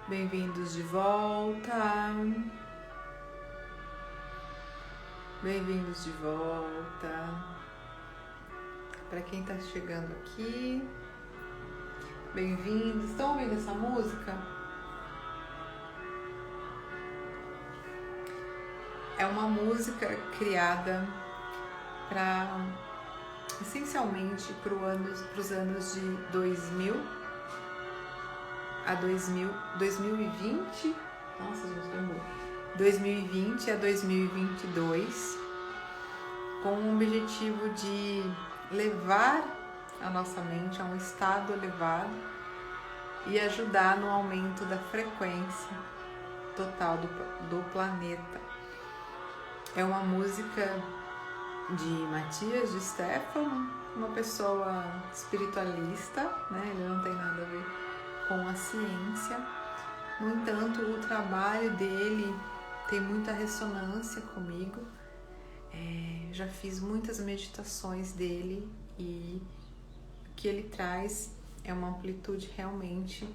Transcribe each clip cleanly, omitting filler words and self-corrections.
Bem-vindos de volta. Bem-vindos de volta. Para quem está chegando aqui, bem-vindos. Estão ouvindo essa música? É uma música criada para essencialmente para os anos de 2000 a 2020. Nossa, gente, lembrou. 2020 a 2022, com o objetivo de levar a nossa mente a um estado elevado e ajudar no aumento da frequência total do planeta. É uma música de Matias de Stefano, uma pessoa espiritualista, né? Ele não tem nada a ver com a ciência. No entanto, o trabalho dele tem muita ressonância comigo. Já fiz muitas meditações dele e o que ele traz é uma amplitude realmente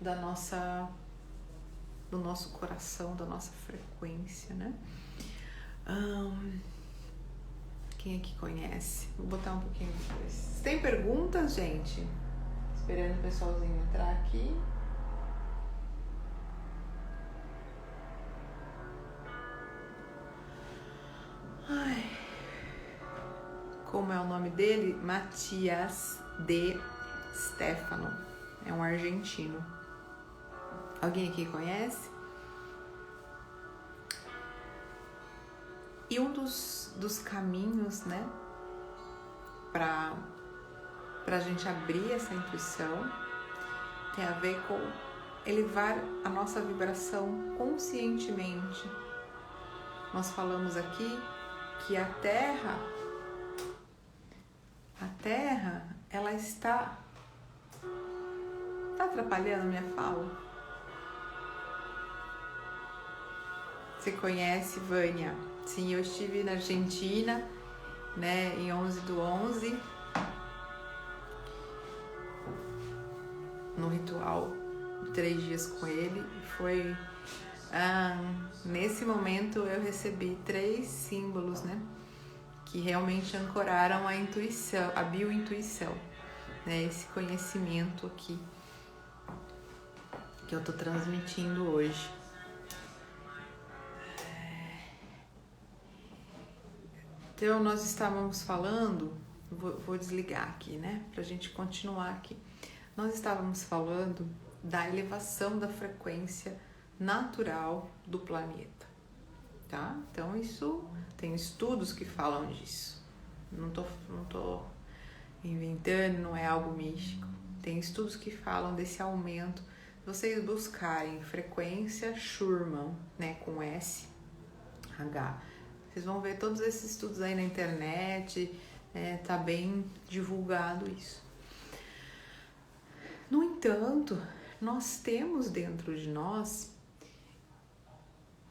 do nosso coração, da nossa frequência, né? Quem aqui conhece? Vou botar um pouquinho depois. Tem perguntas, gente? Esperando o pessoalzinho entrar aqui. Ai. Como é o nome dele? Matias de Stefano. É um argentino. Alguém aqui conhece? E um dos caminhos, né, para a gente abrir essa intuição tem a ver com elevar a nossa vibração conscientemente. Nós falamos aqui que a Terra, ela está atrapalhando a minha fala? Você conhece, Vânia? Sim, eu estive na Argentina, né, em 11/11, no ritual de 3 dias com ele. Foi nesse momento eu recebi 3 símbolos, né, que realmente ancoraram a intuição, a biointuição, né, esse conhecimento aqui que eu tô transmitindo hoje. Então, nós estávamos falando, vou desligar aqui, né, pra gente continuar aqui. Nós estávamos falando da elevação da frequência natural do planeta, tá? Então, isso tem estudos que falam disso. Não tô inventando, não é algo místico. Tem estudos que falam desse aumento. Se vocês buscarem frequência Schumann, né, com SH, vocês vão ver todos esses estudos aí na internet, tá bem divulgado isso. No entanto, nós temos dentro de nós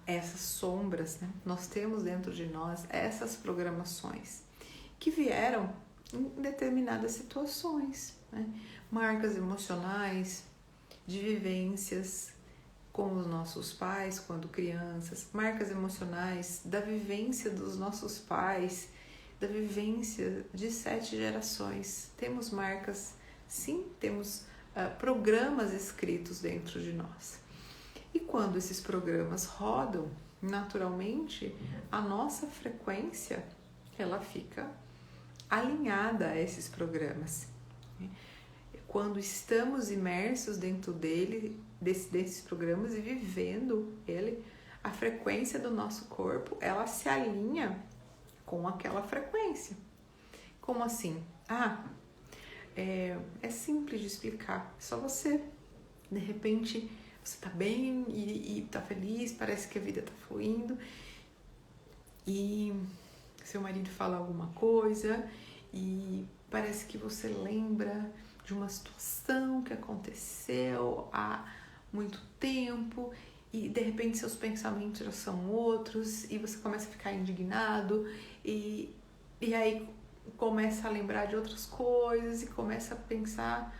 essas sombras, né? Nós temos dentro de nós essas programações que vieram em determinadas situações, né? Marcas emocionais, de vivências com os nossos pais quando crianças, marcas emocionais da vivência dos nossos pais, da vivência de 7 gerações. Temos marcas, sim, temos programas escritos dentro de nós. E quando esses programas rodam, naturalmente, a nossa frequência, ela fica alinhada a esses programas. Quando estamos imersos dentro desses programas e vivendo ele, a frequência do nosso corpo, ela se alinha com aquela frequência. Como assim? É simples de explicar. Só você, de repente, você tá bem e tá feliz, parece que a vida tá fluindo e seu marido fala alguma coisa e parece que você lembra de uma situação que aconteceu há muito tempo e de repente seus pensamentos já são outros e você começa a ficar indignado e aí começa a lembrar de outras coisas e começa a pensar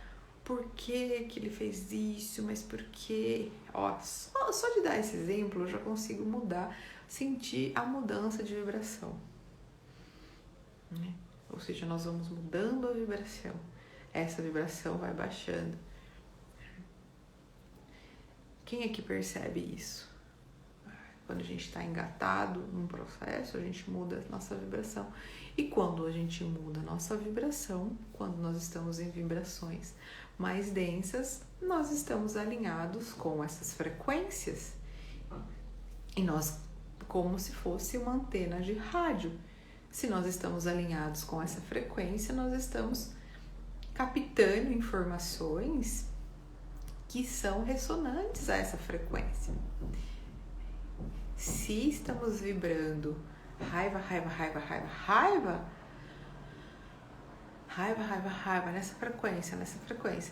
por que que ele fez isso, mas por quê? Ó, só de dar esse exemplo eu já consigo mudar, sentir a mudança de vibração, né? Ou seja, nós vamos mudando a vibração, essa vibração vai baixando. Quem é que percebe isso? Quando a gente está engatado num processo, a gente muda a nossa vibração. E quando a gente muda a nossa vibração, quando nós estamos em vibrações mais densas, nós estamos alinhados com essas frequências. E nós, como se fosse uma antena de rádio. Se nós estamos alinhados com essa frequência, nós estamos captando informações que são ressonantes a essa frequência. Se estamos vibrando raiva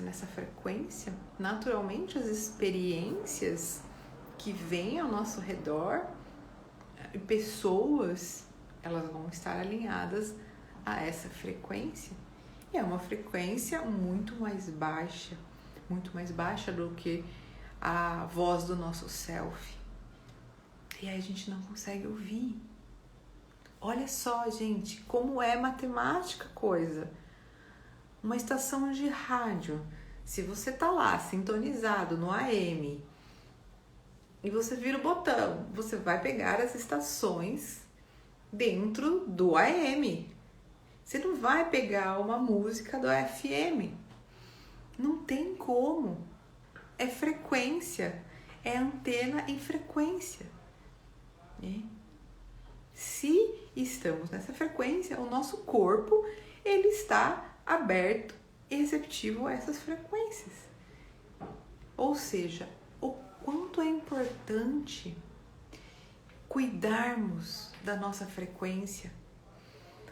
nessa frequência, naturalmente as experiências que vêm ao nosso redor, pessoas, elas vão estar alinhadas a essa frequência. E é uma frequência muito mais baixa do que a voz do nosso self. E aí a gente não consegue ouvir. Olha só, gente, como é matemática a coisa. Uma estação de rádio, se você tá lá sintonizado no AM e você vira o botão, você vai pegar as estações dentro do AM. Você não vai pegar uma música do FM. Não tem como. É frequência, é antena em frequência. Se estamos nessa frequência, o nosso corpo ele está aberto e receptivo a essas frequências. Ou seja, o quanto é importante cuidarmos da nossa frequência,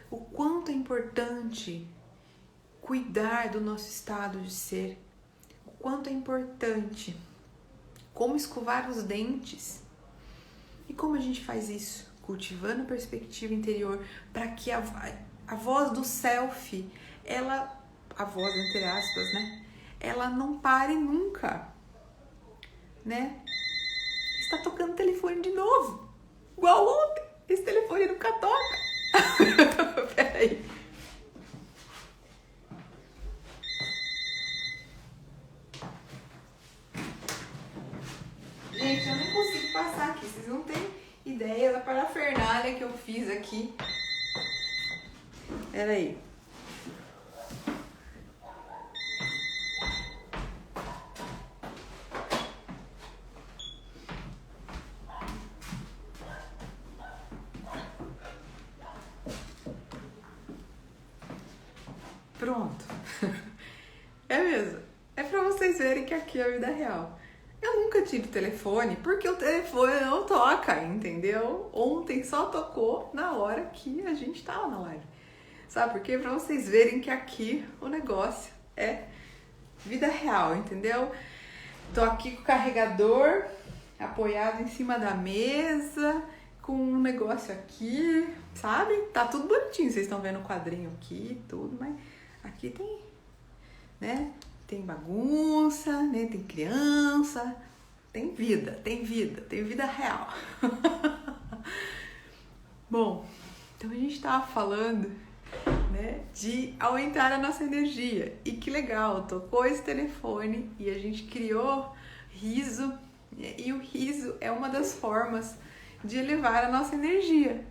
o quanto é importante cuidar do nosso estado de ser, o quanto é importante como escovar os dentes. E como a gente faz isso? Cultivando a perspectiva interior para que a voz do self, a voz entre aspas, né? Ela não pare nunca, né? Está tocando o telefone de novo, igual ontem. Esse telefone nunca toca. Peraí. Gente, eu nem consigo passar aqui, vocês não têm ideia da parafernália que eu fiz aqui. Peraí. Pronto. É mesmo. É pra vocês verem que aqui é a vida real. Eu nunca tive telefone, porque o telefone não toca, entendeu? Ontem só tocou na hora que a gente tava na live. Sabe por quê? Pra vocês verem que aqui o negócio é vida real, entendeu? Tô aqui com o carregador apoiado em cima da mesa, com um negócio aqui, sabe? Tá tudo bonitinho, vocês estão vendo o quadrinho aqui e tudo, mas aqui tem, né? Tem bagunça, né? Tem criança, tem vida real. Bom, então a gente tava falando, né, de aumentar a nossa energia. E que legal, tocou esse telefone e a gente criou riso. E o riso é uma das formas de elevar a nossa energia.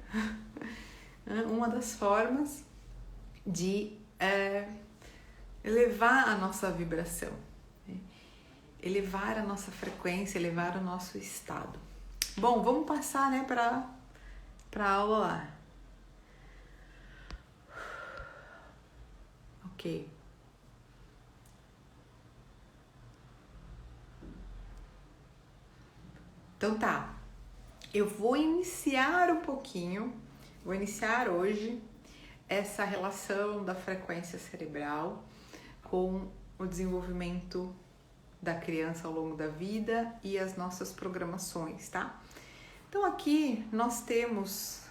Uma das formas de elevar a nossa vibração, né? Elevar a nossa frequência, elevar o nosso estado. Bom, vamos passar, né, para a aula lá. Ok. Então tá, eu vou iniciar hoje essa relação da frequência cerebral com o desenvolvimento da criança ao longo da vida e as nossas programações, tá? Então aqui nós temos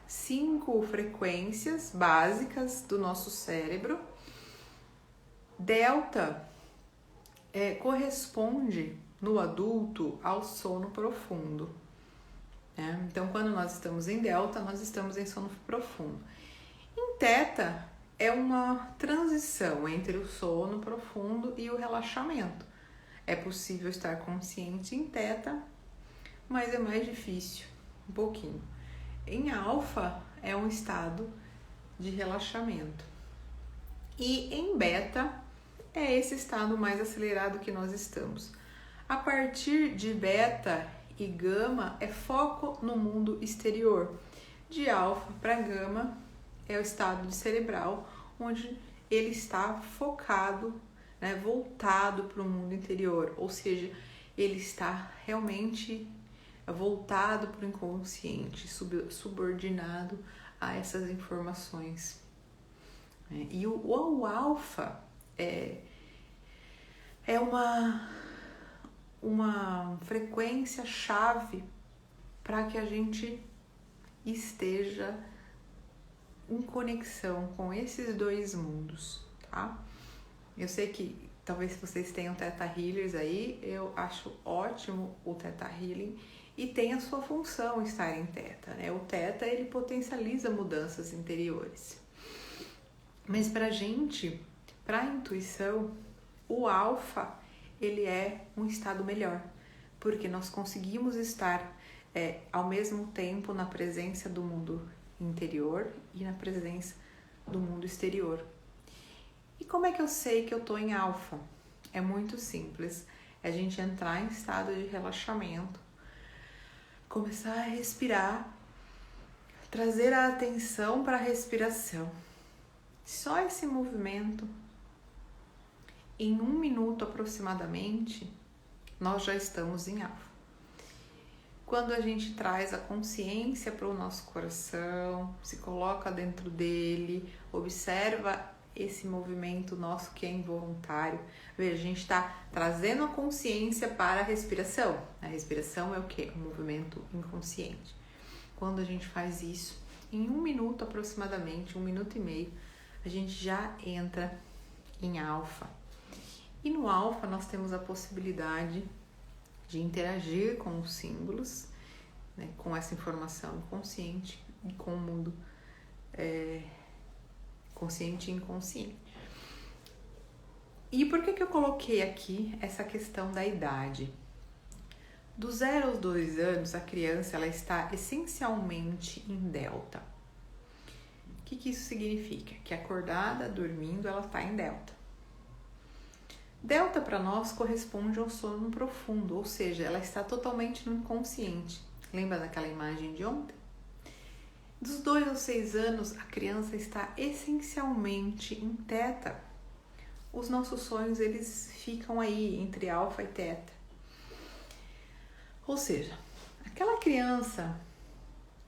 5 frequências básicas do nosso cérebro. Delta corresponde no adulto ao sono profundo. Né? Então, quando nós estamos em delta, nós estamos em sono profundo. Em teta, é uma transição entre o sono profundo e o relaxamento. É possível estar consciente em teta, mas é mais difícil, um pouquinho. Em alfa, é um estado de relaxamento. E em beta, é esse estado mais acelerado que nós estamos. A partir de beta e gama, é foco no mundo exterior. De alfa para gama, é o estado de cerebral, onde ele está focado, né, voltado para o mundo interior, ou seja, ele está realmente voltado para o inconsciente, subordinado a essas informações. E o alfa é uma frequência chave para que a gente esteja em conexão com esses dois mundos, tá? Eu sei que talvez vocês tenham Theta Healers aí, eu acho ótimo o Theta Healing e tem a sua função estar em Theta, né? O Theta, ele potencializa mudanças interiores. Mas pra gente, pra intuição, o Alfa, ele é um estado melhor, porque nós conseguimos estar ao mesmo tempo na presença do mundo interior e na presença do mundo exterior. E como é que eu sei que eu tô em alfa? É muito simples. É a gente entrar em estado de relaxamento, começar a respirar, trazer a atenção para a respiração. Só esse movimento, em 1 minuto aproximadamente, nós já estamos em alfa. Quando a gente traz a consciência para o nosso coração, se coloca dentro dele, observa esse movimento nosso que é involuntário. Veja, a gente está trazendo a consciência para a respiração. A respiração é o quê? Um movimento inconsciente. Quando a gente faz isso, em 1 minuto aproximadamente, 1 minuto e meio, a gente já entra em alfa. E no alfa nós temos a possibilidade de interagir com os símbolos, né, com essa informação consciente e com o mundo consciente e inconsciente. E por que eu coloquei aqui essa questão da idade? Do 0 aos 2 anos, a criança ela está essencialmente em delta. O que isso significa? Que acordada, dormindo, ela está em delta. Delta para nós corresponde ao sono profundo, ou seja, ela está totalmente no inconsciente. Lembra daquela imagem de ontem? Dos 2 aos 6 anos, a criança está essencialmente em teta. Os nossos sonhos, eles ficam aí entre alfa e teta. Ou seja, aquela criança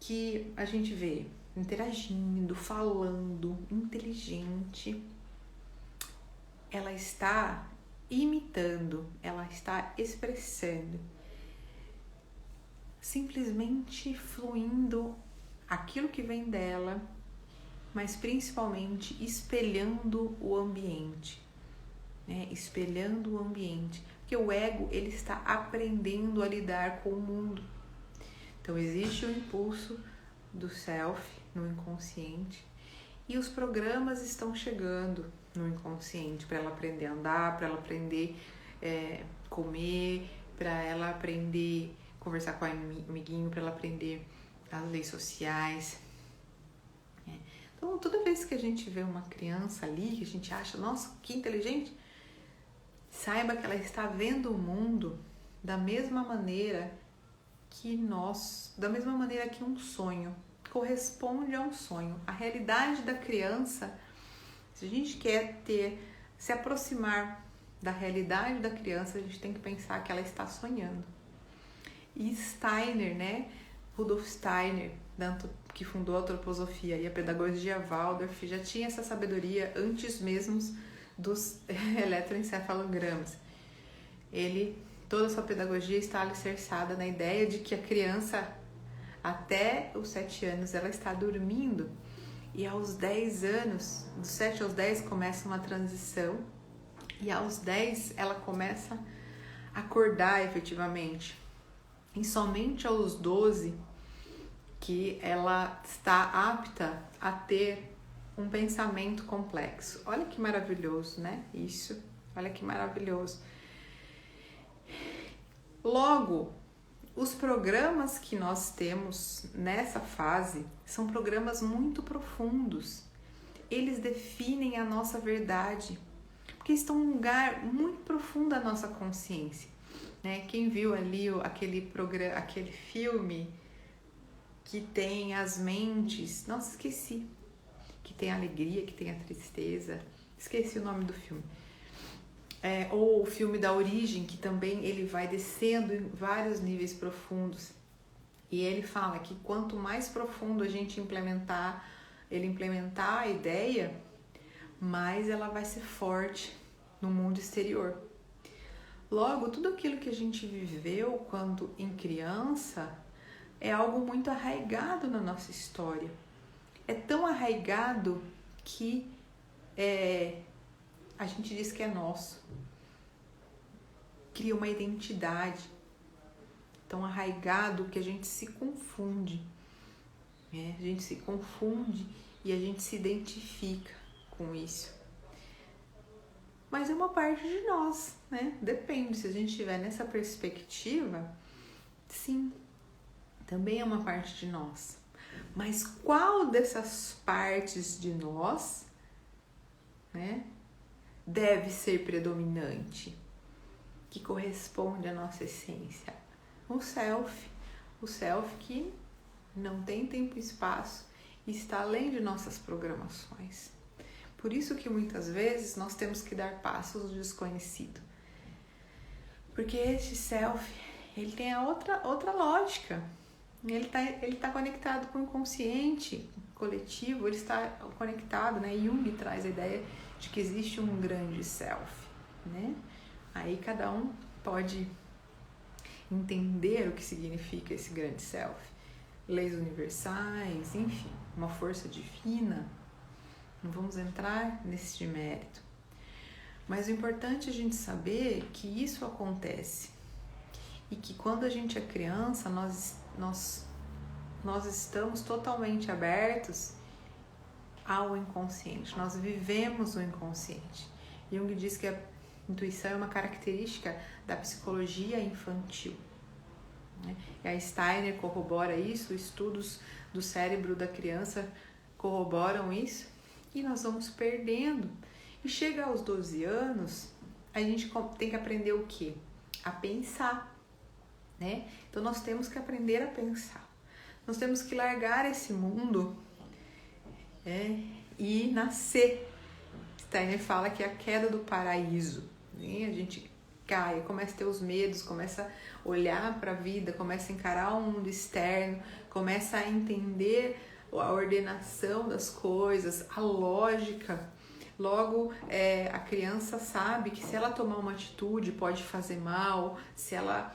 que a gente vê interagindo, falando, inteligente, ela está imitando, ela está expressando, simplesmente fluindo aquilo que vem dela, mas principalmente espelhando o ambiente, né? Espelhando o ambiente, porque o ego ele está aprendendo a lidar com o mundo. Então existe o impulso do self no inconsciente e os programas estão chegando no inconsciente para ela aprender a andar, para ela aprender comer, para ela aprender conversar com o amiguinho, para ela aprender as leis sociais. Então, toda vez que a gente vê uma criança ali, que a gente acha, nossa, que inteligente, saiba que ela está vendo o mundo da mesma maneira que um sonho, corresponde a um sonho. A realidade da criança, se a gente quer se aproximar da realidade da criança, a gente tem que pensar que ela está sonhando. E Steiner, né? Rudolf Steiner, que fundou a antroposofia e a pedagogia Waldorf, já tinha essa sabedoria antes mesmo dos eletroencefalogramas. Toda a sua pedagogia está alicerçada na ideia de que a criança, até os 7 anos, ela está dormindo. E aos 10 anos, dos 7 aos 10, começa uma transição E aos 10 ela começa a acordar efetivamente. E somente aos 12 que ela está apta a ter um pensamento complexo. Olha que maravilhoso, né? Isso, olha que maravilhoso. Logo, os programas que nós temos nessa fase são programas muito profundos. Eles definem a nossa verdade, porque estão em um lugar muito profundo da nossa consciência, né? Quem viu ali aquele filme que tem as mentes, nossa, esqueci, que tem a alegria, que tem a tristeza, esqueci o nome do filme. Ou o filme da Origem, que também ele vai descendo em vários níveis profundos. E ele fala que quanto mais profundo a gente implementar a ideia, mais ela vai ser forte no mundo exterior. Logo, tudo aquilo que a gente viveu quando em criança é algo muito arraigado na nossa história. É tão arraigado que a gente diz que é nosso. Cria uma identidade tão arraigado que a gente se confunde. A gente se confunde e a gente se identifica com isso. Mas é uma parte de nós, né? Depende, se a gente estiver nessa perspectiva, sim, também é uma parte de nós. Mas qual dessas partes de nós, né, deve ser predominante, que corresponde à nossa essência? O self que não tem tempo e espaço e está além de nossas programações. Por isso que muitas vezes nós temos que dar passos no desconhecido. Porque esse self, ele tem a outra lógica. Ele tá conectado com o inconsciente coletivo, ele está conectado, né? Jung traz a ideia de que existe um grande self, né? Aí cada um pode entender o que significa esse grande self. Leis universais, enfim, uma força divina. Não vamos entrar nesse mérito. Mas o importante é a gente saber que isso acontece. E que quando a gente é criança, nós estamos totalmente abertos ao inconsciente. Nós vivemos o inconsciente. Jung diz que a intuição é uma característica da psicologia infantil. E a Steiner corrobora isso, estudos do cérebro da criança corroboram isso, e nós vamos perdendo. E chega aos 12 anos, a gente tem que aprender o quê? A pensar, né? Então nós temos que aprender a pensar. Nós temos que largar esse mundo e nascer. Steiner fala que é a queda do paraíso, né? A gente cai, começa a ter os medos, começa a olhar para a vida, começa a encarar o mundo externo, começa a entender a ordenação das coisas, a lógica. Logo, a criança sabe que se ela tomar uma atitude pode fazer mal, se ela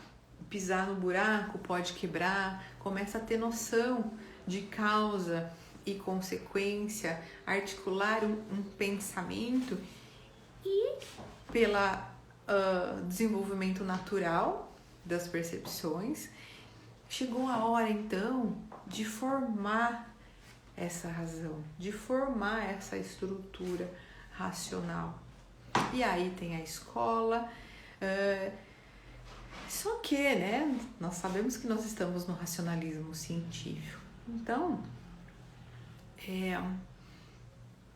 pisar no buraco pode quebrar, começa a ter noção de causa e consequência, articular um pensamento e pela desenvolvimento natural das percepções, chegou a hora então de formar essa razão, de formar essa estrutura racional. E aí tem a escola, só que, né, nós sabemos que nós estamos no racionalismo científico. Então,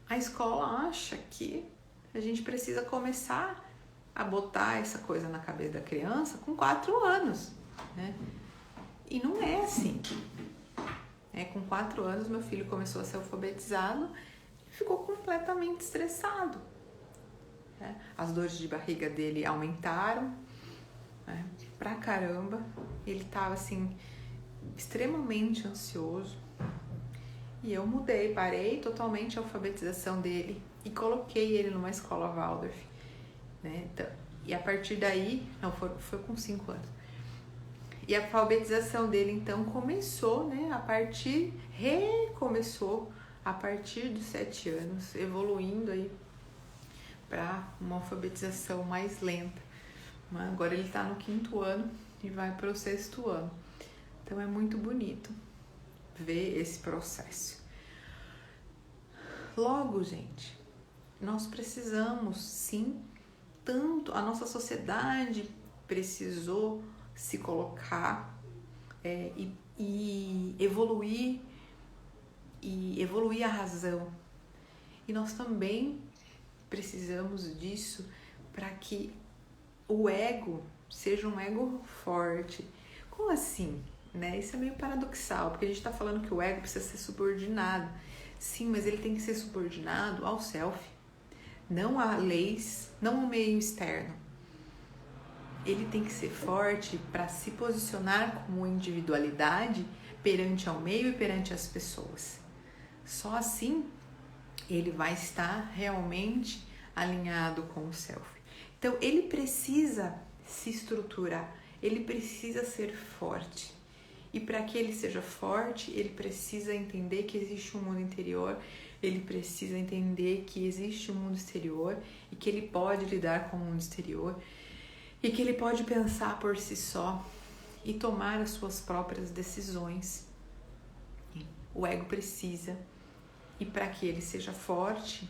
a escola acha que a gente precisa começar a botar essa coisa na cabeça da criança com 4 anos, né? E não é assim. Com 4 anos, meu filho começou a ser alfabetizado e ficou completamente estressado. As dores de barriga dele aumentaram, pra caramba. Ele estava assim, extremamente ansioso. E eu parei totalmente a alfabetização dele e coloquei ele numa escola Waldorf, né? Então, e a partir daí, foi com 5 anos. E a alfabetização dele então começou, né? Recomeçou a partir dos 7 anos, evoluindo aí para uma alfabetização mais lenta. Agora ele está no 5º ano e vai para o 6º ano. Então é muito bonito ver esse processo. Logo, gente, nós precisamos sim, tanto a nossa sociedade precisou se colocar e evoluir a razão. E nós também precisamos disso para que o ego seja um ego forte. Como assim? Né? Isso é meio paradoxal, porque a gente está falando que o ego precisa ser subordinado. Sim, mas ele tem que ser subordinado ao self, não a leis, não ao meio externo. Ele tem que ser forte para se posicionar como individualidade perante ao meio e perante as pessoas. Só assim ele vai estar realmente alinhado com o self. Então ele precisa se estruturar, ele precisa ser forte. E para que ele seja forte, ele precisa entender que existe um mundo interior, ele precisa entender que existe um mundo exterior e que ele pode lidar com o mundo exterior e que ele pode pensar por si só e tomar as suas próprias decisões. O ego precisa, e para que ele seja forte,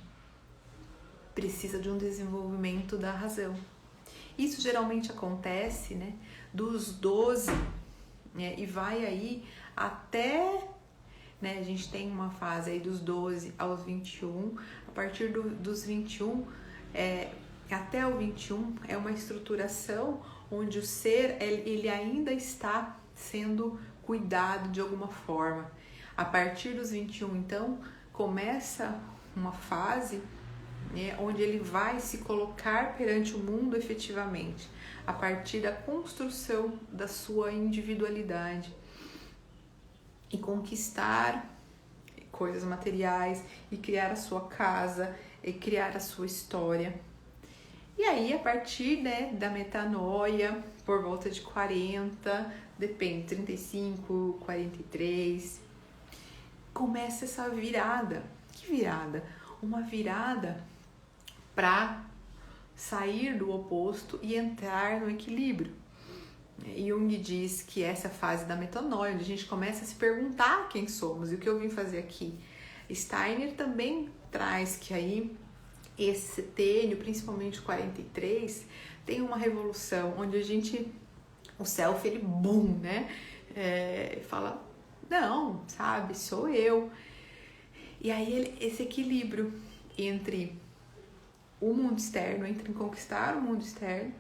precisa de um desenvolvimento da razão. Isso geralmente acontece, né, dos 12, né, e vai aí até, né, a gente tem uma fase aí dos 12 aos 21, a partir dos 21, até o 21 é uma estruturação onde o ser ele ainda está sendo cuidado de alguma forma. A partir dos 21, então, começa uma fase, né, onde ele vai se colocar perante o mundo efetivamente, a partir da construção da sua individualidade e conquistar coisas materiais e criar a sua casa e criar a sua história. E aí, a partir, né, da metanoia, por volta de 40, depende, 35, 43, começa essa virada. Que virada? Uma virada para sair do oposto e entrar no equilíbrio. Jung diz que essa fase da metanoia, onde a gente começa a se perguntar quem somos e o que eu vim fazer aqui. Steiner também traz que aí esse setênio, principalmente 43, tem uma revolução onde o self, ele boom, né? Fala, não, sabe, sou eu. E aí esse equilíbrio entre o mundo externo, entre conquistar o mundo externo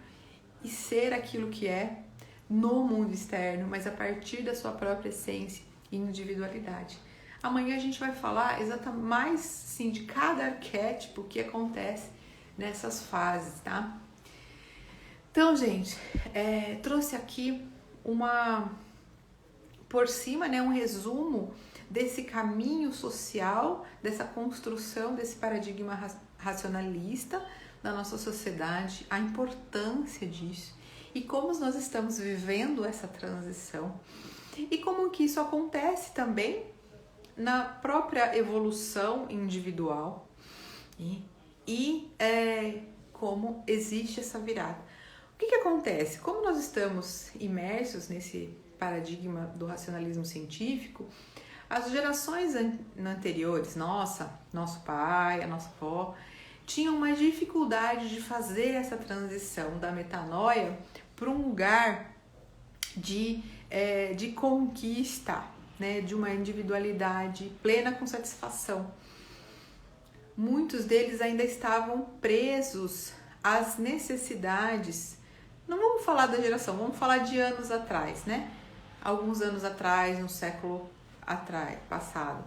e ser aquilo que é no mundo externo, mas a partir da sua própria essência e individualidade. Amanhã a gente vai falar exatamente mais sim, de cada arquétipo que acontece nessas fases, tá? Então, gente, trouxe aqui por cima, né, um resumo desse caminho social, dessa construção desse paradigma racionalista da nossa sociedade, a importância disso e como nós estamos vivendo essa transição e como que isso acontece também na própria evolução individual e como existe essa virada. O que acontece? Como nós estamos imersos nesse paradigma do racionalismo científico, as gerações anteriores, nosso pai, a nossa avó, tinham uma dificuldade de fazer essa transição da metanoia para um lugar de conquista, né, de uma individualidade plena com satisfação. Muitos deles ainda estavam presos às necessidades. Não vamos falar da geração, vamos falar de anos atrás, né? Alguns anos atrás, um século passado.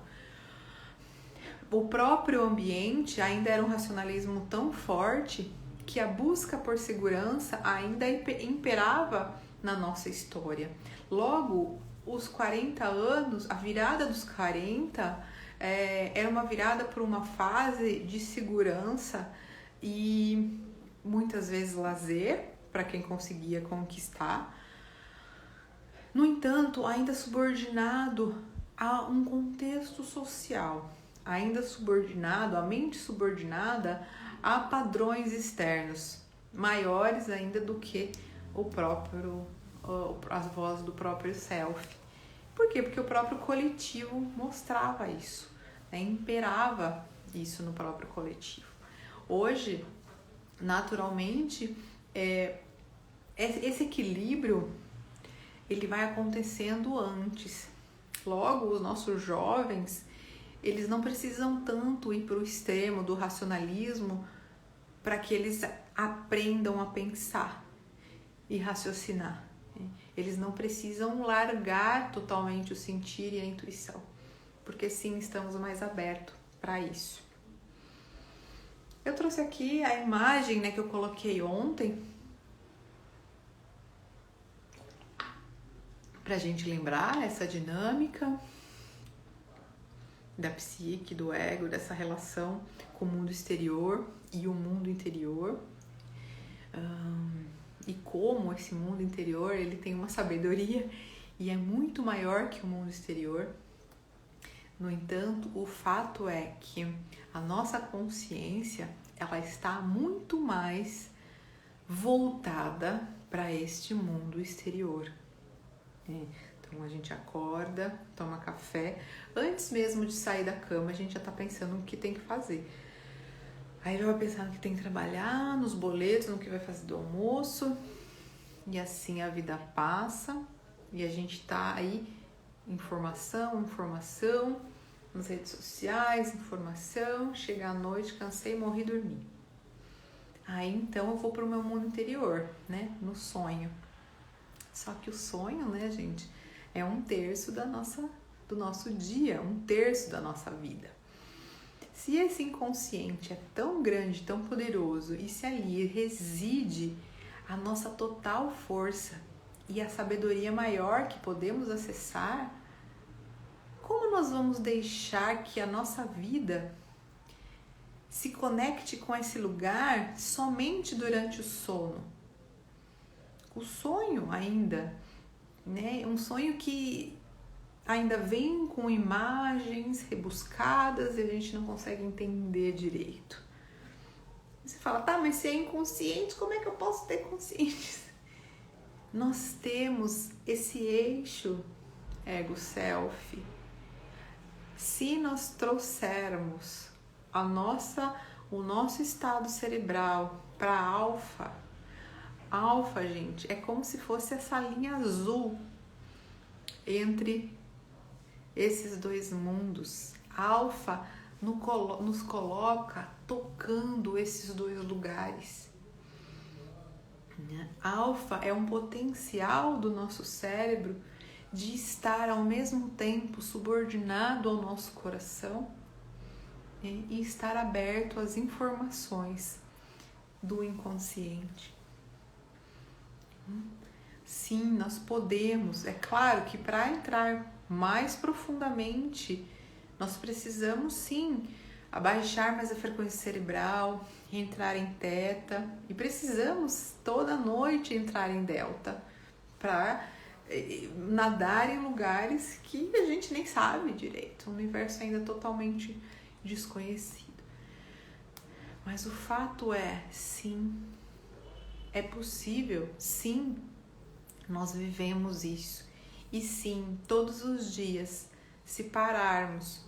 O próprio ambiente ainda era um racionalismo tão forte que a busca por segurança ainda imperava na nossa história. Logo, os 40 anos, a virada dos 40, era uma virada por uma fase de segurança e muitas vezes lazer para quem conseguia conquistar. No entanto, ainda subordinado a um contexto social ainda subordinado, a mente subordinada a padrões externos, maiores ainda do que as vozes do próprio self. Por quê? Porque o próprio coletivo mostrava isso, né? Imperava isso no próprio coletivo. Hoje, naturalmente, esse equilíbrio ele vai acontecendo antes. Logo, os nossos jovens, eles não precisam tanto ir para o extremo do racionalismo para que eles aprendam a pensar e raciocinar. Eles não precisam largar totalmente o sentir e a intuição, porque sim, estamos mais abertos para isso. Eu trouxe aqui a imagem, né, que eu coloquei ontem, para a gente lembrar essa dinâmica da psique, do ego, dessa relação com o mundo exterior e o mundo interior. E como esse mundo interior ele tem uma sabedoria e é muito maior que o mundo exterior. No entanto, o fato é que a nossa consciência ela está muito mais voltada para este mundo exterior. Então a gente acorda, toma café, antes mesmo de sair da cama a gente já está pensando no que tem que fazer. Aí já vai pensar no que tem que trabalhar, nos boletos, no que vai fazer do almoço. E assim a vida passa e a gente tá aí, informação, nas redes sociais, informação, chega à noite, cansei, morri, dormi. Aí então eu vou pro meu mundo interior, né, no sonho. Só que o sonho, né, gente, é 1/3 do nosso dia, 1/3 da nossa vida. Se esse inconsciente é tão grande, tão poderoso, e se ali reside a nossa total força e a sabedoria maior que podemos acessar, como nós vamos deixar que a nossa vida se conecte com esse lugar somente durante o sono? O sonho ainda, né? Um sonho que ainda vem com imagens rebuscadas e a gente não consegue entender direito. Você fala, tá, mas se é inconsciente, como é que eu posso ter consciência? Nós temos esse eixo ego-self. Se nós trouxermos o nosso estado cerebral para alfa, gente, é como se fosse essa linha azul entre esses dois mundos. Alfa nos coloca tocando esses dois lugares. Alfa é um potencial do nosso cérebro de estar ao mesmo tempo subordinado ao nosso coração e estar aberto às informações do inconsciente. Sim, nós podemos. É claro que para entrar mais profundamente, nós precisamos sim abaixar mais a frequência cerebral, entrar em teta, e precisamos toda noite entrar em delta para nadar em lugares que a gente nem sabe direito, um universo ainda totalmente desconhecido. Mas o fato é, sim, é possível, sim, nós vivemos isso. E sim, todos os dias, se pararmos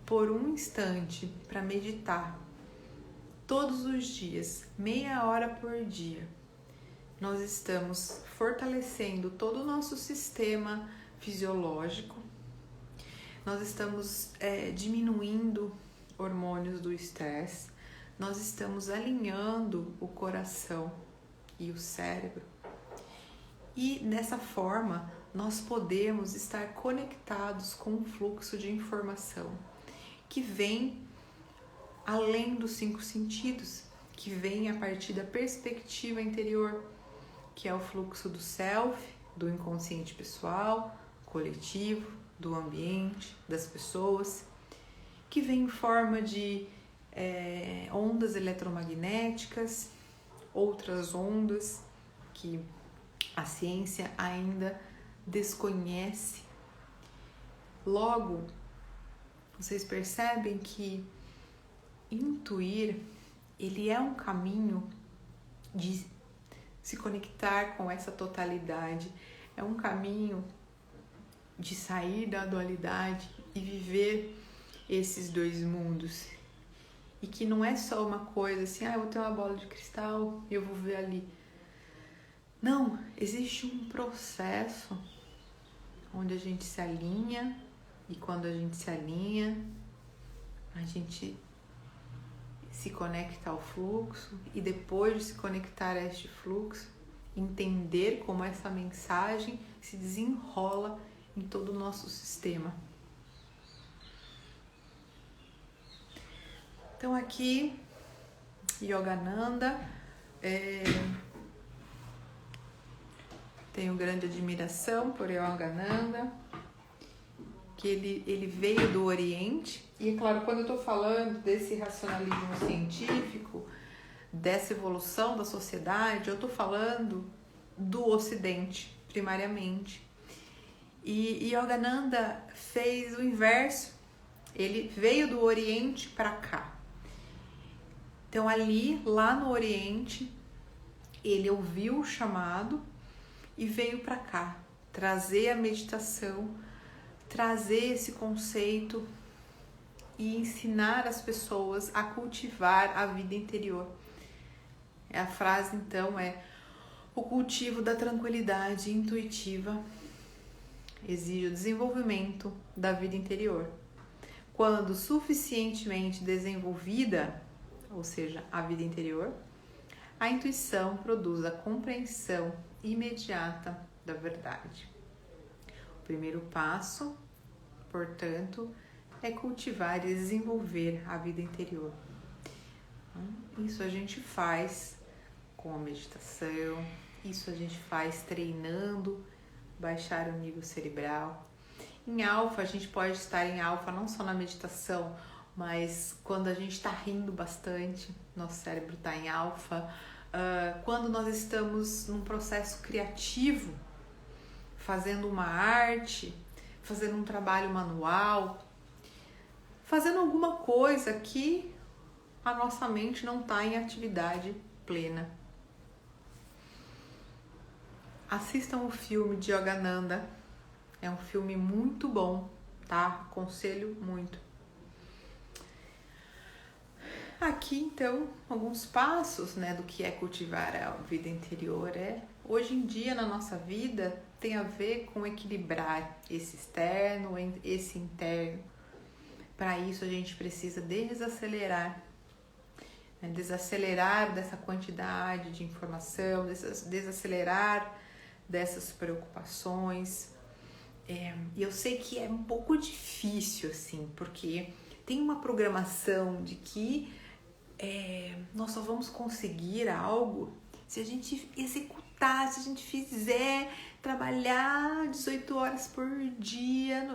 por um instante para meditar, todos os dias, meia hora por dia, nós estamos fortalecendo todo o nosso sistema fisiológico, nós estamos diminuindo hormônios do estresse, nós estamos alinhando o coração e o cérebro. E dessa forma, nós podemos estar conectados com um fluxo de informação que vem além dos 5 sentidos, que vem a partir da perspectiva interior, que é o fluxo do self, do inconsciente pessoal, coletivo, do ambiente, das pessoas, que vem em forma de ondas eletromagnéticas, outras ondas que a ciência ainda desconhece. Logo, Vocês percebem que intuir, ele é um caminho de se conectar com essa totalidade, é um caminho de sair da dualidade e viver esses dois mundos. E que não é só uma coisa assim, eu vou ter uma bola de cristal e eu vou ver ali. Não, existe um processo onde a gente se alinha, e quando a gente se alinha, a gente se conecta ao fluxo, e depois de se conectar a este fluxo, entender como essa mensagem se desenrola em todo o nosso sistema. Então aqui, Yogananda, tenho grande admiração por Yogananda, que ele veio do Oriente. E é claro, quando eu estou falando desse racionalismo científico, dessa evolução da sociedade, eu estou falando do Ocidente, primariamente. E Yogananda fez o inverso, ele veio do Oriente para cá. Então ali, lá no Oriente, ele ouviu o chamado e veio para cá, trazer a meditação, trazer esse conceito e ensinar as pessoas a cultivar a vida interior. A frase então é: o cultivo da tranquilidade intuitiva exige o desenvolvimento da vida interior. Quando suficientemente desenvolvida, ou seja, a vida interior, a intuição produz a compreensão imediata da verdade. O primeiro passo, portanto, é cultivar e desenvolver a vida interior. Isso a gente faz com a meditação, isso a gente faz treinando, baixar o nível cerebral. Em alfa, a gente pode estar em alfa não só na meditação, mas quando a gente está rindo bastante, nosso cérebro está em alfa. Quando nós estamos num processo criativo, fazendo uma arte, fazendo um trabalho manual, fazendo alguma coisa que a nossa mente não está em atividade plena. Assistam o filme de Yogananda, é um filme muito bom, tá? Aconselho muito. Aqui, então, alguns passos, né, do que é cultivar a vida interior. Hoje em dia, na nossa vida, tem a ver com equilibrar esse externo, esse interno. Para isso, a gente precisa desacelerar, né, desacelerar dessa quantidade de informação, desacelerar dessas preocupações. E eu sei que é um pouco difícil, assim, porque tem uma programação de que nós só vamos conseguir algo se a gente executar, se a gente fizer, trabalhar 18 horas por dia.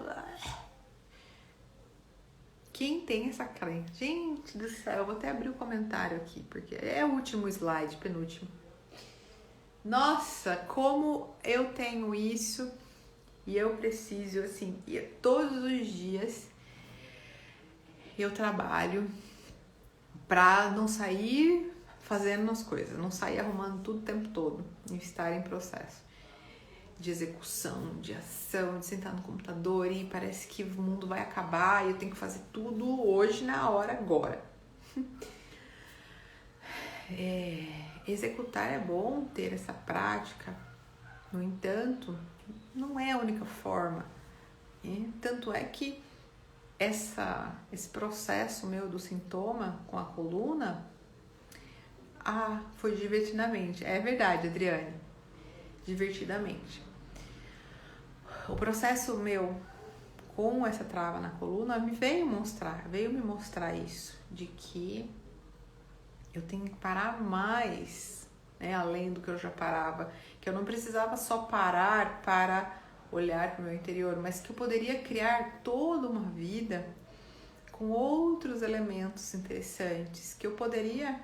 Quem tem essa crença? Gente do céu, eu vou até abrir o comentário aqui, porque é o último slide, penúltimo. Nossa, como eu tenho isso e eu preciso, assim, todos os dias eu trabalho para não sair fazendo as coisas, não sair arrumando tudo o tempo todo, e estar em processo de execução, de ação, de sentar no computador e parece que o mundo vai acabar e eu tenho que fazer tudo hoje, na hora, agora. Executar é bom, ter essa prática, no entanto, não é a única forma. Tanto é que esse processo meu do sintoma com a coluna foi divertidamente. É verdade, Adriane, divertidamente. O processo meu com essa trava na coluna veio me mostrar isso, de que eu tenho que parar mais, né, além do que eu já parava, que eu não precisava só parar para olhar para o meu interior, mas que eu poderia criar toda uma vida com outros elementos interessantes, que eu poderia,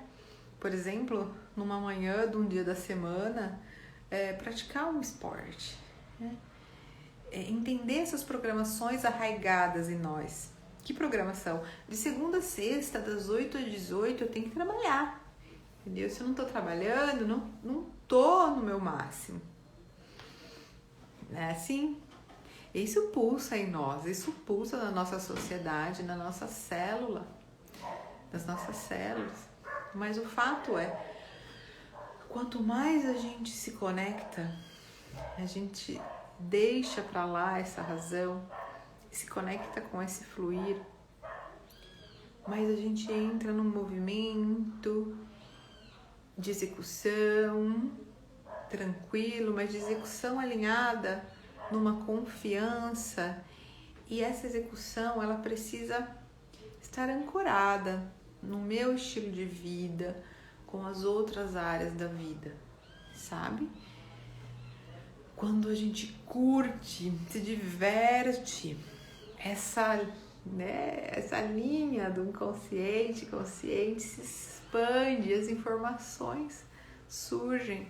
por exemplo, numa manhã de um dia da semana, praticar um esporte, né? Entender essas programações arraigadas em nós, Que programação? De segunda a sexta, das 8 às 18, eu tenho que trabalhar. Entendeu? Se eu não tô trabalhando, não tô no meu máximo. Não é assim? Isso pulsa em nós, isso pulsa na nossa sociedade, na nossa célula, nas nossas células. Mas o fato é, quanto mais a gente se conecta, a gente deixa pra lá essa razão, se conecta com esse fluir, mas a gente entra num movimento de execução tranquilo, mas de execução alinhada numa confiança, e essa execução ela precisa estar ancorada no meu estilo de vida, com as outras áreas da vida, sabe? Quando a gente curte, se diverte, essa linha do inconsciente, consciente se expande, as informações surgem,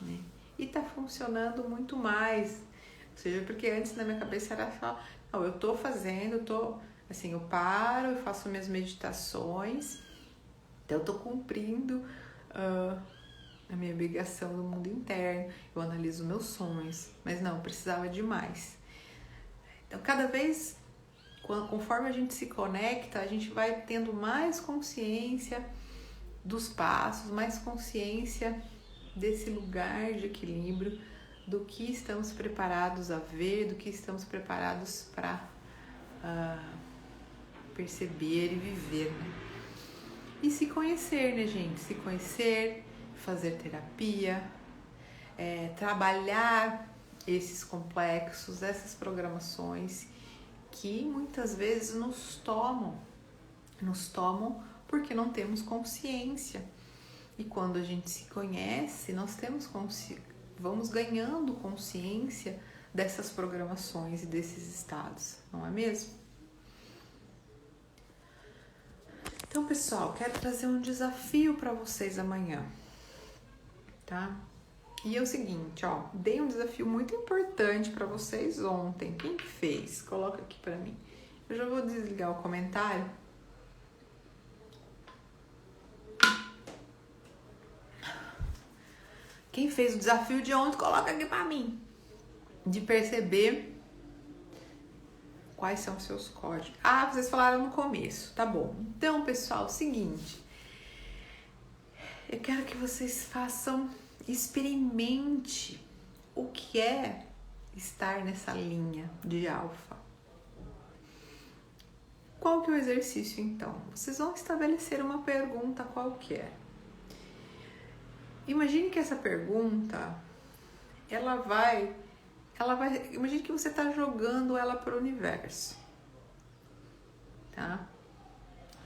né? E tá funcionando muito mais. Ou seja, porque antes na minha cabeça era só, não, eu tô fazendo, eu paro, eu faço minhas meditações, então eu tô cumprindo a minha obrigação no mundo interno, eu analiso meus sonhos, mas não, eu precisava de mais. Então, cada vez, conforme a gente se conecta, a gente vai tendo mais consciência dos passos, mais consciência desse lugar de equilíbrio, do que estamos preparados a ver, do que estamos preparados para perceber e viver, né? E se conhecer, né, gente? Se conhecer, fazer terapia, trabalhar esses complexos, essas programações que muitas vezes nos tomam porque não temos consciência. E quando a gente se conhece, nós vamos ganhando consciência dessas programações e desses estados, não é mesmo? Então, pessoal, quero trazer um desafio para vocês amanhã, tá? E é o seguinte, dei um desafio muito importante para vocês ontem. Quem fez? Coloca aqui para mim. Eu já vou desligar o comentário. Quem fez o desafio de ontem, coloca aqui pra mim. De perceber quais são os seus códigos. Vocês falaram no começo, tá bom. Então, pessoal, seguinte. Eu quero que vocês experimente o que é estar nessa linha de alfa. Qual que é o exercício, então? Vocês vão estabelecer uma pergunta qualquer. Imagine que essa pergunta, imagine que você está jogando ela para o universo, tá?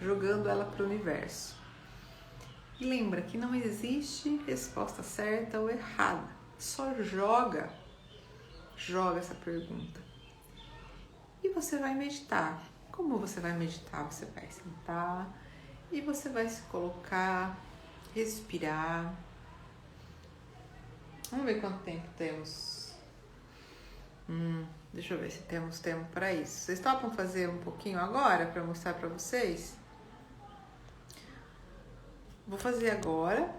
Jogando ela para o universo. E lembra que não existe resposta certa ou errada, só joga essa pergunta. E você vai meditar. Como você vai meditar? Você vai sentar e você vai se colocar, respirar. Vamos ver quanto tempo temos. Deixa eu ver se temos tempo para isso. Vocês topam fazer um pouquinho agora para mostrar para vocês? Vou fazer agora,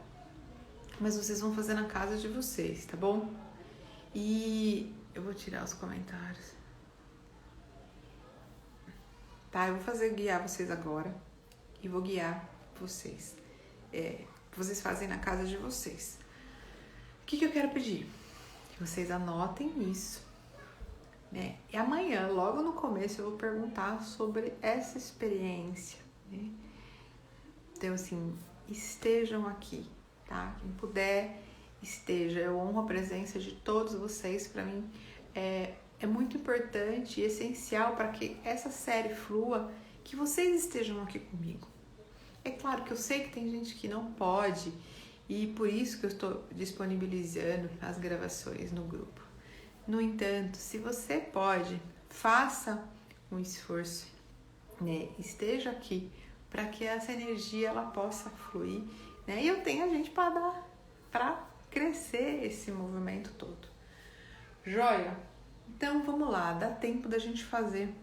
mas vocês vão fazer na casa de vocês, tá bom? E eu vou tirar os comentários. Tá, eu vou guiar vocês agora e vou guiar vocês. Vocês fazem na casa de vocês. O que eu quero pedir? Que vocês anotem isso, né? E amanhã, logo no começo, eu vou perguntar sobre essa experiência, né? Então, assim, estejam aqui, tá? Quem puder, esteja. Eu honro a presença de todos vocês. Para mim, é muito importante e essencial para que essa série flua, que vocês estejam aqui comigo. É claro que eu sei que tem gente que não pode, e por isso que eu estou disponibilizando as gravações no grupo. No entanto, se você pode, faça um esforço, né? Esteja aqui para que essa energia ela possa fluir, né? E eu tenho a gente para crescer esse movimento todo. Joia? Então vamos lá, dá tempo da gente fazer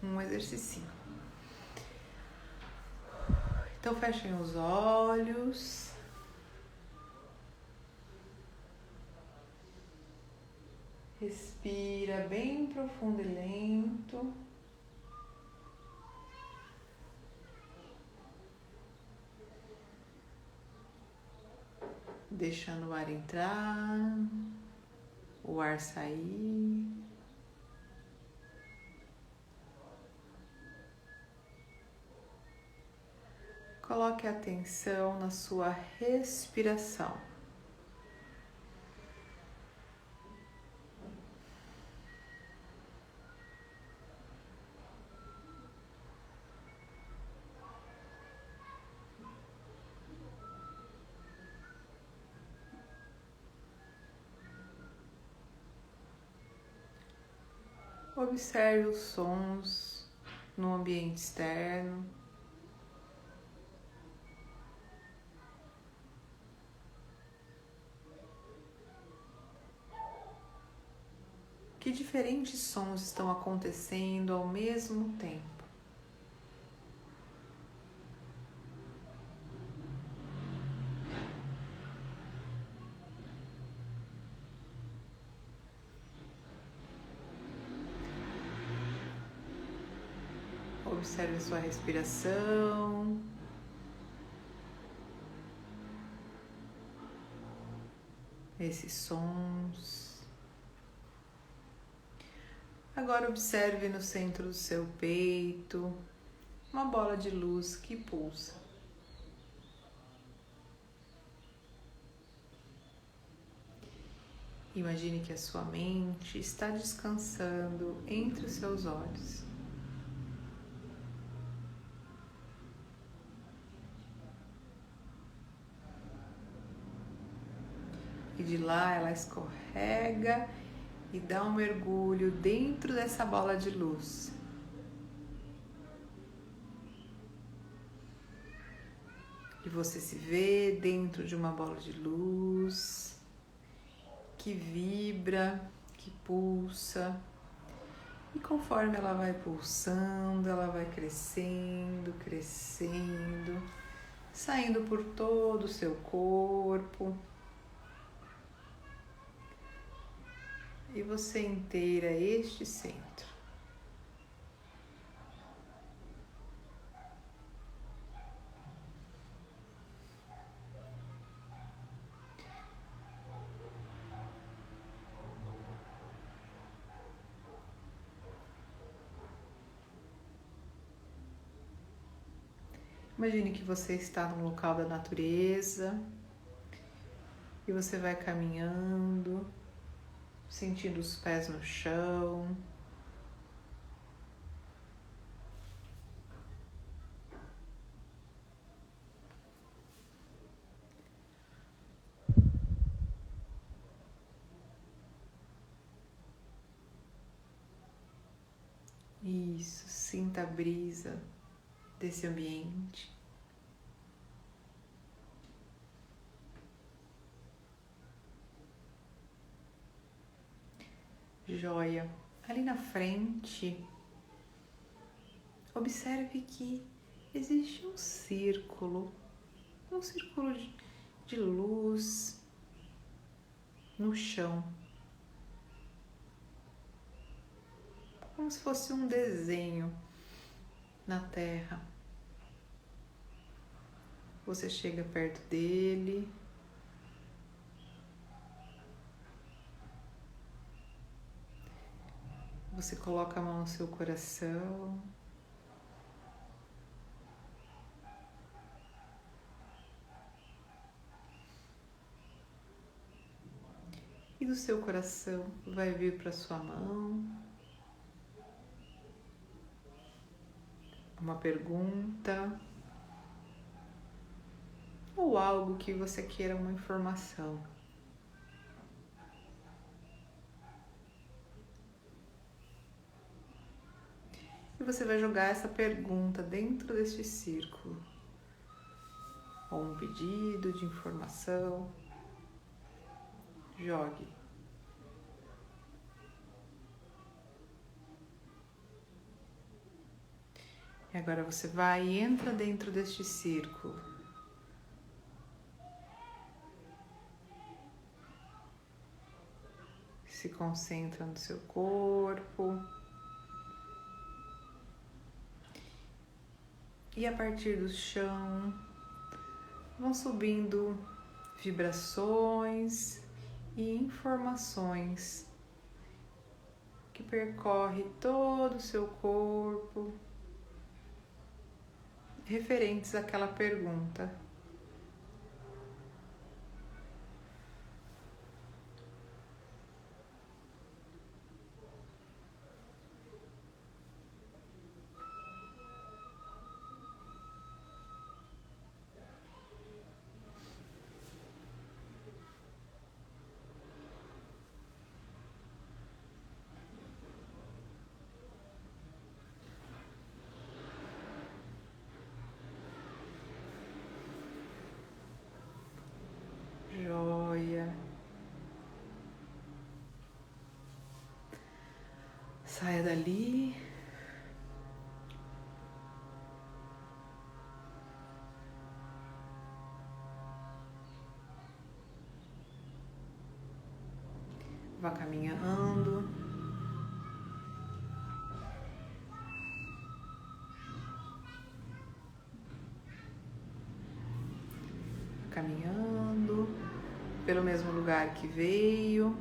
um exercício. Então fechem os olhos. Respira bem profundo e lento. Deixando o ar entrar, o ar sair. Coloque a atenção na sua respiração. Observe os sons no ambiente externo. Que diferentes sons estão acontecendo ao mesmo tempo? Observe sua respiração. Esses sons. Agora observe no centro do seu peito uma bola de luz que pulsa. Imagine que a sua mente está descansando entre os seus olhos. E de lá ela escorrega e dá um mergulho dentro dessa bola de luz. E você se vê dentro de uma bola de luz que vibra, que pulsa. E conforme ela vai pulsando, ela vai crescendo, crescendo, saindo por todo o seu corpo. E você inteira este centro. Imagine que você está num local da natureza e você vai caminhando, sentindo os pés no chão. Isso, sinta a brisa desse ambiente. Joia. Ali na frente, observe que existe um círculo de luz no chão, como se fosse um desenho na terra. Você chega perto dele. Você coloca a mão no seu coração. E do seu coração vai vir para sua mão uma pergunta ou algo que você queira, uma informação. E você vai jogar essa pergunta dentro deste círculo, ou um pedido de informação. Jogue. E agora você vai e entra dentro deste círculo. Se concentra no seu corpo. E a partir do chão, vão subindo vibrações e informações que percorre todo o seu corpo, referentes àquela pergunta. Joia. Saia dali. Vá caminhando. Caminhando pelo mesmo lugar que veio.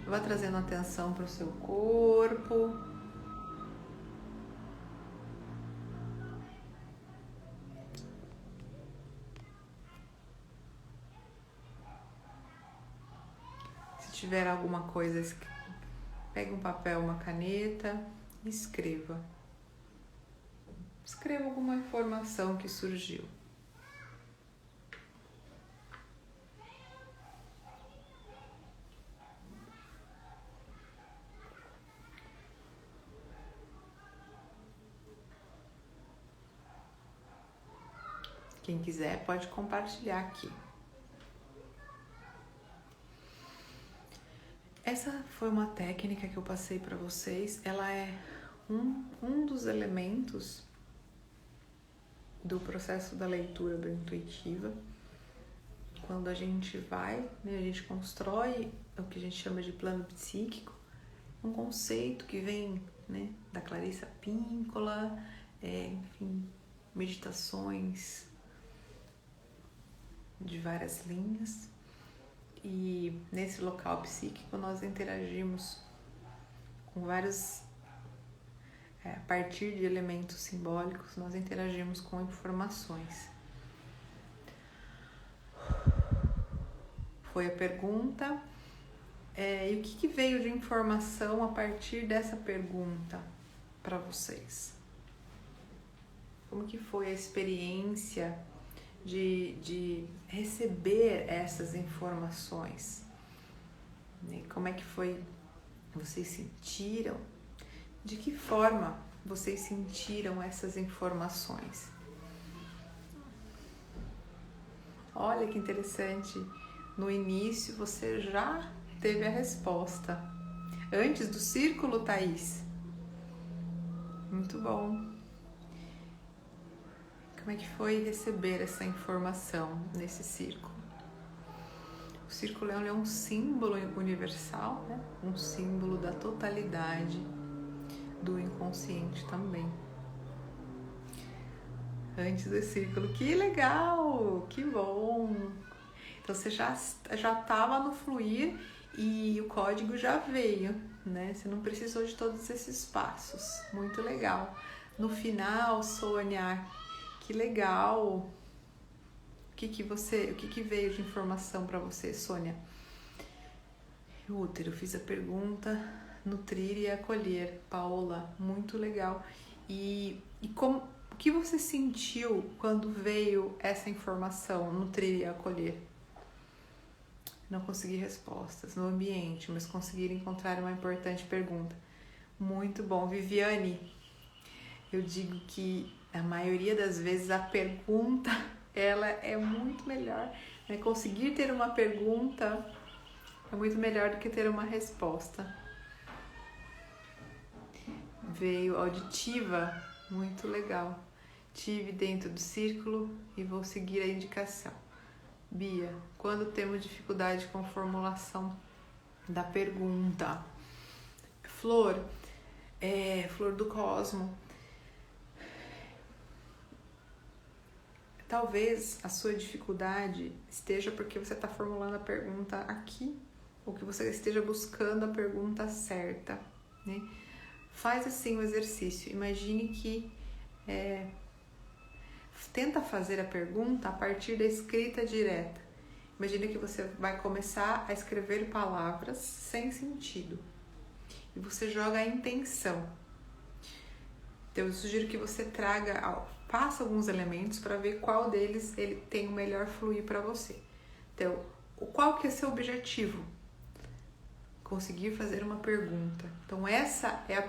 Vá trazendo atenção para o seu corpo. Se tiver alguma coisa, pegue um papel, uma caneta e escreva. Escreva alguma informação que surgiu. Quem quiser pode compartilhar aqui. Essa foi uma técnica que eu passei para vocês. Ela é um dos elementos do processo da leitura biointuitiva. Quando a gente vai, né, a gente constrói o que a gente chama de plano psíquico, um conceito que vem, né, da Clarissa Pinkola, enfim, meditações de várias linhas. E nesse local psíquico nós interagimos com vários, a partir de elementos simbólicos, nós interagimos com informações. Foi a pergunta, e o que veio de informação a partir dessa pergunta para vocês? Como que foi a experiência de receber essas informações? Como é que foi? Vocês sentiram? De que forma vocês sentiram essas informações? Olha que interessante, no início você já teve a resposta. Antes do círculo, Thaís? Muito bom. Como é que foi receber essa informação nesse círculo? O círculo é um símbolo universal, né? Um símbolo da totalidade do inconsciente também. Antes do círculo, que legal, que bom! Então você já estava no fluir e o código já veio, né? Você não precisou de todos esses passos. Muito legal. No final, Sônia, que legal! O que veio de informação para você, Sônia? Útero, fiz a pergunta, nutrir e acolher. Paola, muito legal. E o que você sentiu quando veio essa informação, nutrir e acolher? Não consegui respostas no ambiente, mas consegui encontrar uma importante pergunta. Muito bom. Viviane, eu digo que a maioria das vezes a pergunta, ela é muito melhor, né? Conseguir ter uma pergunta é muito melhor do que ter uma resposta. Veio auditiva, Muito legal. Tive dentro do círculo e vou seguir a indicação. Bia, quando temos dificuldade com a formulação da pergunta? Flor, Flor do Cosmo. Talvez a sua dificuldade esteja porque você está formulando a pergunta aqui, ou que você esteja buscando a pergunta certa, né? Faz assim o exercício. Imagine que tenta fazer a pergunta a partir da escrita direta. Imagine que você vai começar a escrever palavras sem sentido e você joga a intenção. Então eu sugiro que você faça alguns elementos para ver qual deles ele tem o melhor fluir para você. Então, qual que é seu objetivo? Conseguir fazer uma pergunta. Então essa é a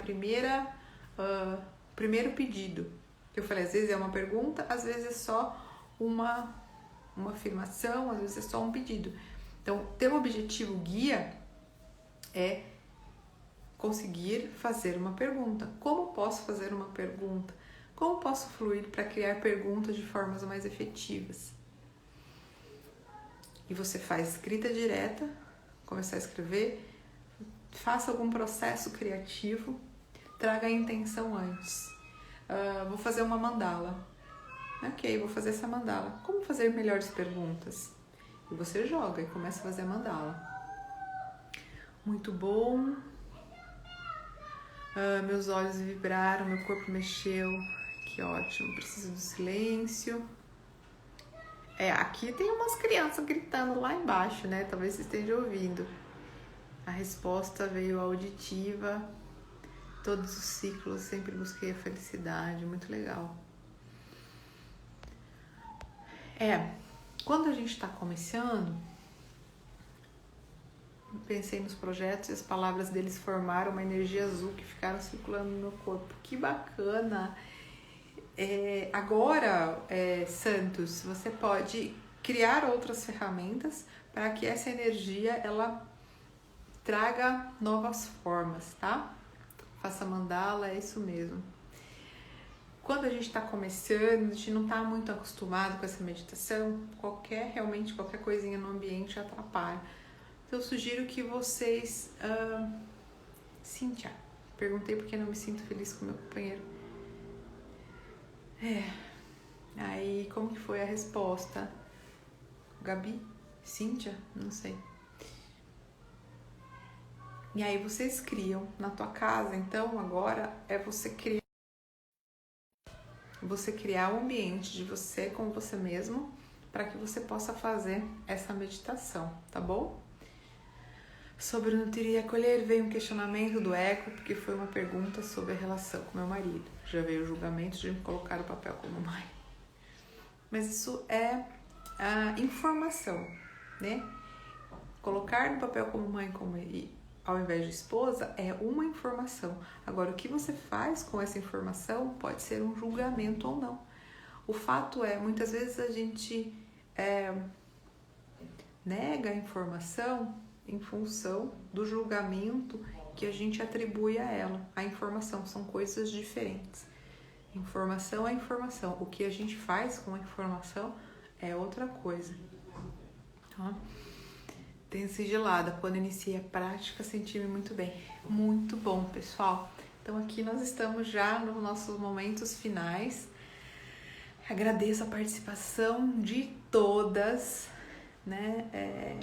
primeiro pedido. Eu falei, às vezes é uma pergunta, às vezes é só uma afirmação, às vezes é só um pedido. Então, ter um objetivo guia é conseguir fazer uma pergunta. Como posso fazer uma pergunta? Como posso fluir para criar perguntas de formas mais efetivas? E você faz escrita direta, começar a escrever, faça algum processo criativo, traga a intenção antes. Vou fazer uma mandala. Ok, vou fazer essa mandala. Como fazer melhores perguntas? E você joga e começa a fazer a mandala. Muito bom. Meus olhos vibraram, meu corpo mexeu. Que ótimo, preciso do silêncio. Aqui tem umas crianças gritando lá embaixo, né? Talvez você esteja ouvindo. A resposta veio auditiva. Todos os ciclos, sempre busquei a felicidade. Muito legal. Quando a gente está começando, pensei nos projetos e as palavras deles formaram uma energia azul que ficaram circulando no meu corpo. Que bacana! Agora, Santos, você pode criar outras ferramentas para que essa energia ela traga novas formas, tá? Faça mandala, é isso mesmo. Quando a gente está começando, a gente não está muito acostumado com essa meditação, qualquer coisinha no ambiente atrapalha. Então eu sugiro que vocês... Cíntia, perguntei porque não me sinto feliz com meu companheiro. Aí, como que foi a resposta? Gabi? Cíntia? Não sei. E aí vocês criam na tua casa, então agora é você criar o ambiente de você com você mesmo para que você possa fazer essa meditação, tá bom? Sobre nutrir e acolher veio um questionamento do ego, porque foi uma pergunta sobre a relação com meu marido. Já veio o julgamento de me colocar o papel como mãe. Mas isso é a informação, né? Colocar no papel como mãe ao invés de esposa é uma informação. Agora, o que você faz com essa informação pode ser um julgamento ou não. O fato é, muitas vezes a gente nega a informação em função do julgamento que a gente atribui a ela. A informação são coisas diferentes. Informação é informação. O que a gente faz com a informação é outra coisa. Tá? Tenho sigilada. Quando iniciei a prática, senti-me muito bem. Muito bom, pessoal. Então aqui nós estamos já nos nossos momentos finais. Agradeço a participação de todas, né?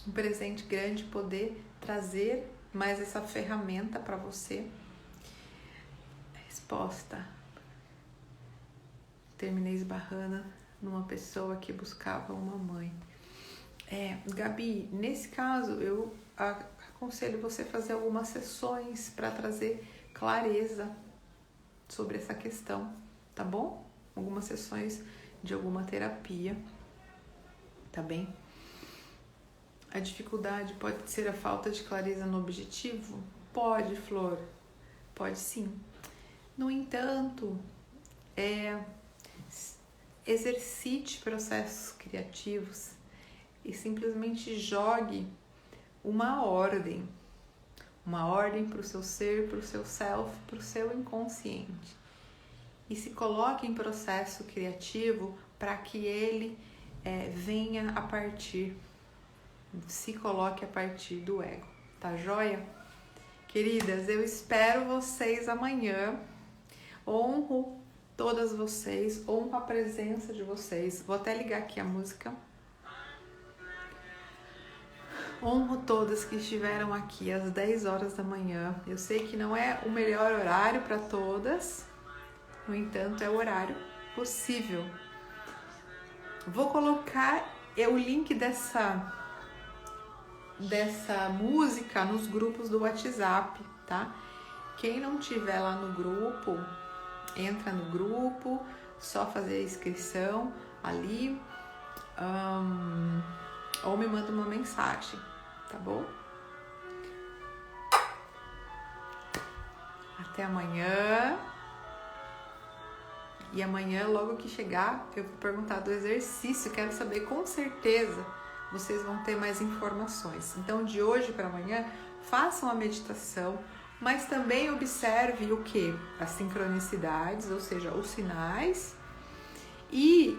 Um presente grande poder trazer mais essa ferramenta para você. Resposta. Terminei esbarrando numa pessoa que buscava uma mãe. Gabi, nesse caso eu aconselho você fazer algumas sessões para trazer clareza sobre essa questão, tá bom? Algumas sessões de alguma terapia, tá bem? A dificuldade pode ser a falta de clareza no objetivo? Pode, Flor, pode sim. No entanto, exercite processos criativos e simplesmente jogue uma ordem para o seu ser, para o seu self, para o seu inconsciente. e se coloque em processo criativo para que ele venha a partir, se coloque a partir do ego, tá joia? Queridas, eu espero vocês amanhã. Honro todas vocês, honro a presença de vocês. Vou até ligar aqui a música. Honro todas que estiveram aqui às 10 horas da manhã. Eu sei que não é o melhor horário para todas, no entanto, é o horário possível. Vou colocar o link dessa música nos grupos do WhatsApp, tá? Quem não tiver lá no grupo, entra no grupo, só fazer a inscrição ali, ou me manda uma mensagem, tá bom? Até amanhã. E amanhã, logo que chegar, eu vou perguntar do exercício. Quero saber, com certeza, vocês vão ter mais informações. Então, de hoje para amanhã, façam a meditação, mas também observe o que? As sincronicidades, ou seja, os sinais. E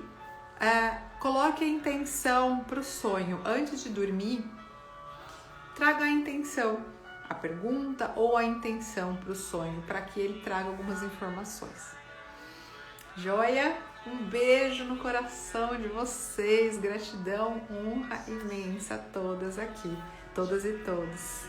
coloque a intenção para o sonho. Antes de dormir, traga a intenção, a pergunta ou a intenção para o sonho, para que ele traga algumas informações. Joia? Um beijo no coração de vocês, gratidão, honra imensa a todas aqui, todas e todos.